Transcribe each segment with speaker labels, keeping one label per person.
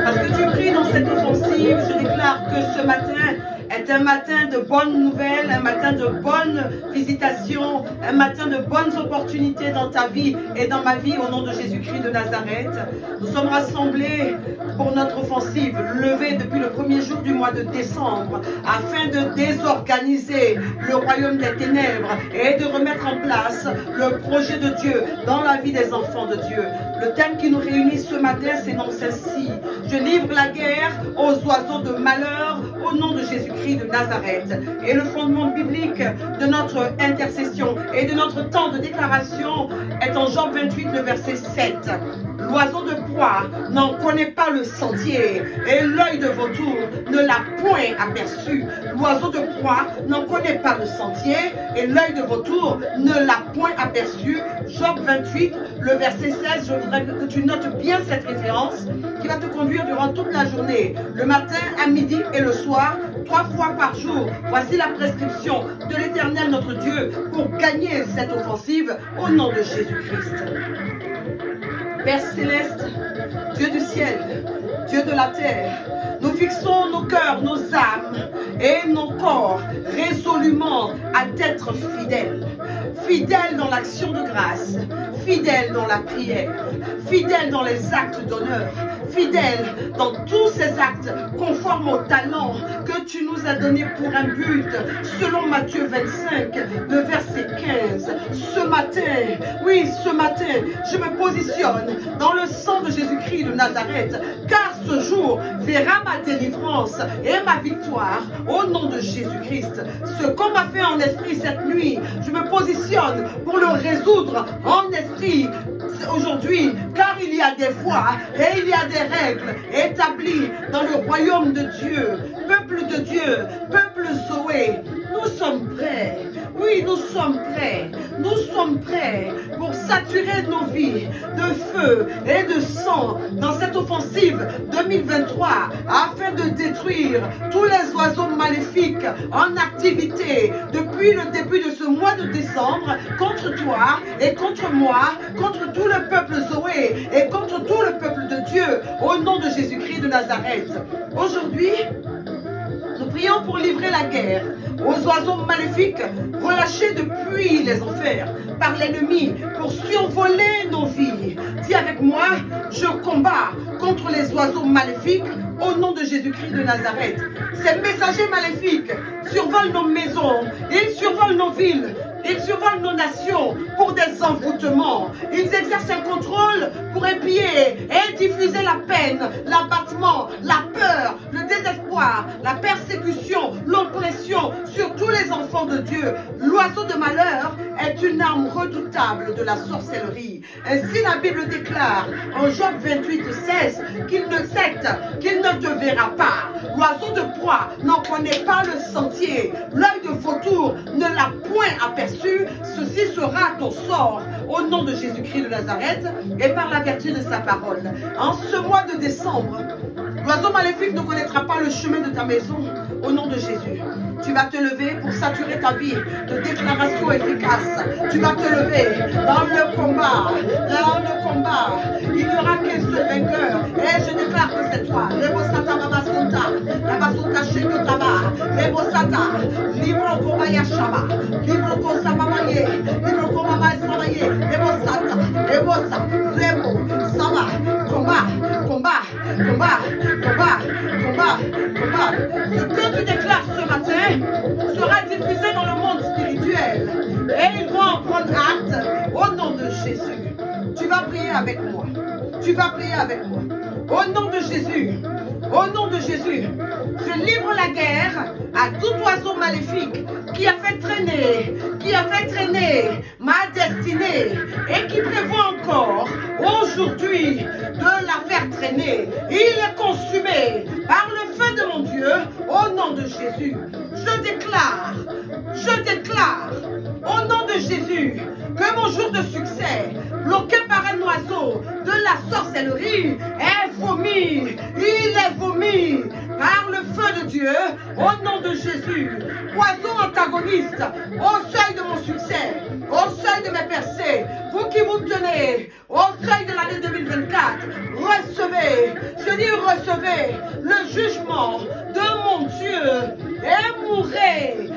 Speaker 1: Parce que tu pries dans cette offensive, je déclare que ce matin est un matin de bonnes nouvelles, un matin de bonnes visitations, un matin de bonnes opportunités dans ta vie et dans ma vie au nom de Jésus-Christ de Nazareth. Nous sommes rassemblés pour notre offensive, levée depuis le premier jour du mois de décembre, afin de désorganiser le royaume des ténèbres et de remettre en place le projet de Dieu dans la vie des enfants de Dieu. Le thème qui nous réunit ce matin s'énonce ainsi: je livre la guerre aux oiseaux de malheur au nom de Jésus-Christ de Nazareth. Et le fondement biblique de notre intercession et de notre temps de déclaration est en Job 28, le verset 7. L'oiseau de proie n'en connaît pas le sentier et l'œil de vautour ne l'a point aperçu. L'oiseau de proie n'en connaît pas le sentier et l'œil de vautour ne l'a point aperçu. Job 28, le verset 16, je voudrais que tu notes bien cette référence qui va te conduire durant toute la journée, le matin, à midi et le soir, 3 fois par jour. Voici la prescription de l'Éternel notre Dieu pour gagner cette offensive au nom de Jésus-Christ. Père céleste, Dieu du ciel, Dieu de la terre, nous fixons nos cœurs, nos âmes et nos corps résolument à t'être fidèles. Fidèles dans l'action de grâce, fidèles dans la prière, fidèles dans les actes d'honneur, fidèles dans tous ces actes conformes au talent que tu nous as donné pour un but, selon Matthieu 25, le verset 15. Ce matin, oui, ce matin, je me positionne dans le sang de Jésus-Christ de Nazareth, car ce jour verra ma délivrance et ma victoire au nom de Jésus-Christ. Ce qu'on m'a fait en esprit cette nuit, je me positionne pour le résoudre en esprit aujourd'hui, car il y a des voies et il y a des règles établies dans le royaume de Dieu. Peuple de Dieu, peuple Zoé, nous sommes prêts. Oui, nous sommes prêts. Nous sommes prêts pour saturer nos vies de feu et de sang dans cette offensive 2023 afin de détruire tous les oiseaux maléfiques en activité depuis le début de ce mois de décembre contre toi et contre moi, contre tout le peuple Zoé et contre tout le peuple de Dieu au nom de Jésus-Christ de Nazareth. Aujourd'hui, nous prions pour livrer la guerre aux oiseaux maléfiques relâchés depuis les enfers par l'ennemi pour survoler nos vies. Dis avec moi, je combats contre les oiseaux maléfiques au nom de Jésus-Christ de Nazareth. Ces messagers maléfiques survolent nos maisons, ils survolent nos villes, ils survolent nos nations pour des envoûtements. Ils exercent un contrôle pour épier et diffuser la peine, l'abattement, la peur, le désespoir, la persécution, l'oppression sur tous les enfants de Dieu. L'oiseau de malheur est une arme redoutable de la sorcellerie. Ainsi la Bible déclare en Job 28, 16 qu'il ne te verra pas. L'oiseau de proie n'en connaît pas le sentier. L'œil de vautour ne l'a point aperçu. Ceci sera ton sort au nom de Jésus-Christ de Nazareth et par la vertu de sa parole. En ce mois de décembre, l'oiseau maléfique ne connaîtra pas le chemin de ta maison au nom de Jésus. Tu vas te lever pour saturer ta vie de déclarations efficaces. Tu vas te lever dans le combat. Dans le combat, il n'y aura qu'un seul vainqueur. Et je déclare que c'est toi. Lebosata babasota, labasota shekotaba, lebosata, libro kobaya shaba, libro kosamaye, libro komama samaye, lebosata, lebosa, lebo, sama, combat, combat, combat, combat, combat, combat. Ce que tu déclares ce matin sera diffusé dans le monde spirituel et ils vont en prendre acte au nom de Jésus. Tu vas prier avec moi. Tu vas prier avec moi. Au nom de Jésus. Au nom de Jésus, je livre la guerre à tout oiseau maléfique qui a fait traîner ma destinée et qui prévoit encore aujourd'hui de la faire traîner. Il est consumé par le feu de mon Dieu au nom de Jésus. Je déclare, au nom de Jésus, que mon jour de succès, bloqué par un oiseau de la sorcellerie, est vomi. Il est vomi par le feu de Dieu au nom de Jésus. Oiseau antagoniste au seuil de mon succès, au seuil de mes percées, vous qui vous tenez au seuil de l'année 2024, recevez, je dis recevez le jugement de mon Dieu et mourrez,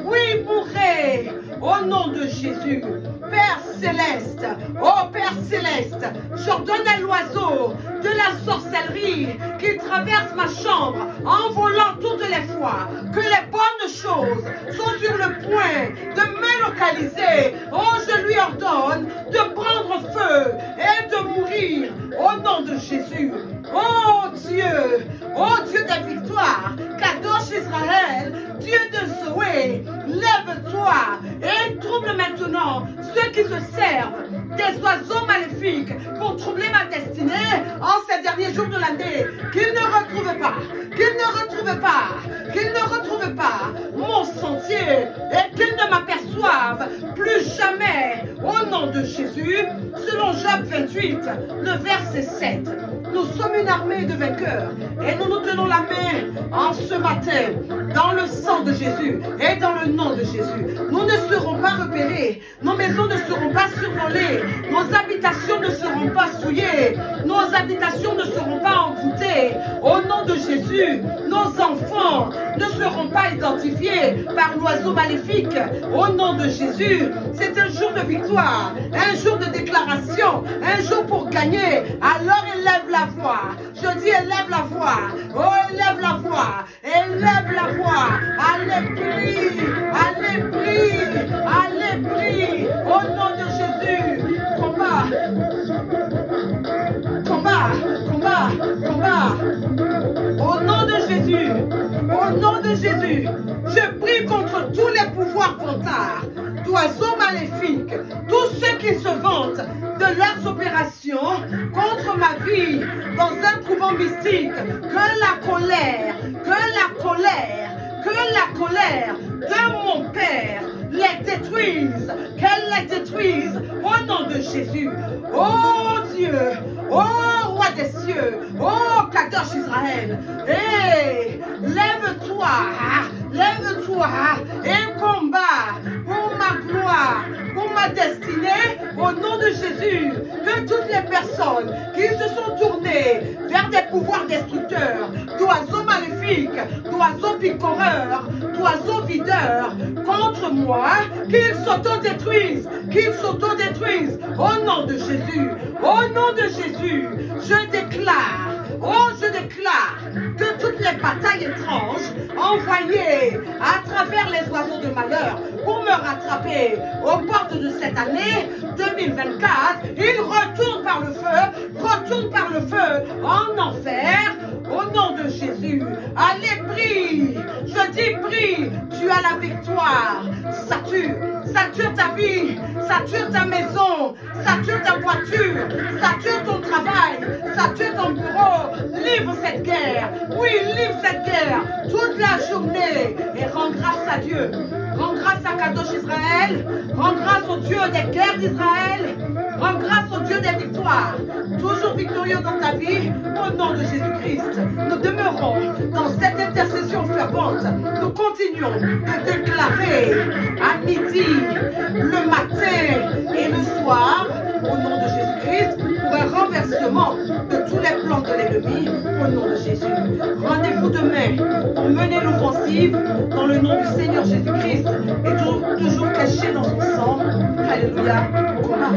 Speaker 1: oui mourrez, au nom de Jésus. Père céleste, oh Père céleste, j'ordonne à l'oiseau de la sorcellerie qui traverse ma chambre en volant toutes les fois que les bonnes choses sont sur le point de me localiser. Oh, je lui ordonne de prendre feu et de mourir au nom de Jésus. Oh Dieu des victoires, Kadosh Israël, Dieu de Zoé, lève-toi et trouble maintenant ceux qui se servent des oiseaux maléfiques pour troubler ma destinée en ces derniers jours de l'année. Qu'ils ne retrouvent pas mon sentier et qu'ils ne m'aperçoivent plus jamais au nom de Jésus. Selon Job 28, le verset 7. Nous sommes une armée de vainqueurs et nous nous tenons la main en ce matin dans le sang de Jésus et dans le nom de Jésus. Nous ne serons pas repérés, nos maisons ne seront pas survolées, nos habitations ne seront pas souillées, nos habitations ne seront pas envoûtées. Au nom de Jésus, nos enfants ne seront pas identifiés par l'oiseau maléfique. Au nom de Jésus, c'est un jour de victoire, un jour de déclaration, un jour pour gagner. Alors élève la voix. Je dis élève la voix. Oh, élève la voix. Élève la voix. Allez, prie. Allez, prie. Allez, prie. Au nom de Jésus. Combat. Au nom de Jésus. Au nom de Jésus. Je prie contre tous les pouvoirs vantards, d'oiseaux maléfiques, tous ceux qui se vantent de leurs opérations contre ma vie dans un couvent mystique. Que la colère de mon Père les détruise, qu'elle les détruise au nom de Jésus. Oh Dieu, oh Roi des cieux, oh Kadosh Israël, hey, lève-toi et combat pour ma gloire, pour ma destinée, au nom de Jésus. Que toutes les personnes qui se sont tournées vers des pouvoirs destructeurs, d'oiseaux maléfiques, d'oiseaux picoreurs, d'oiseaux videurs, contre moi, qu'ils s'autodétruisent, au nom de Jésus. Au nom de Jésus, je déclare que toutes les batailles étranges envoyées à travers les oiseaux de malheur pour me rattraper aux portes de cette année 2024, ils retournent par le feu en enfer au nom de Jésus. Allez, prie, je dis prie, tu as la victoire. Sature ta vie, sature ta maison, sature ta voiture, sature ton travail, sature ton bureau. Livre cette guerre, oui, livre cette guerre toute la journée et rends grâce à Dieu. Rends grâce à Kadosh Israël, rends grâce au Dieu des guerres d'Israël, rends grâce au Dieu des victoires. Toujours victorieux dans ta vie, au nom de Jésus-Christ. Nous demeurons dans cette intercession fervente. Nous continuons de déclarer à midi, le matin et le soir, au nom de Jésus-Christ, pour un renversement de tous les plans de l'ennemi, au nom de Jésus. Rendez-vous demain pour mener l'offensive dans le nom du Seigneur Jésus-Christ et toujours caché dans son sang. Alléluia. Combat.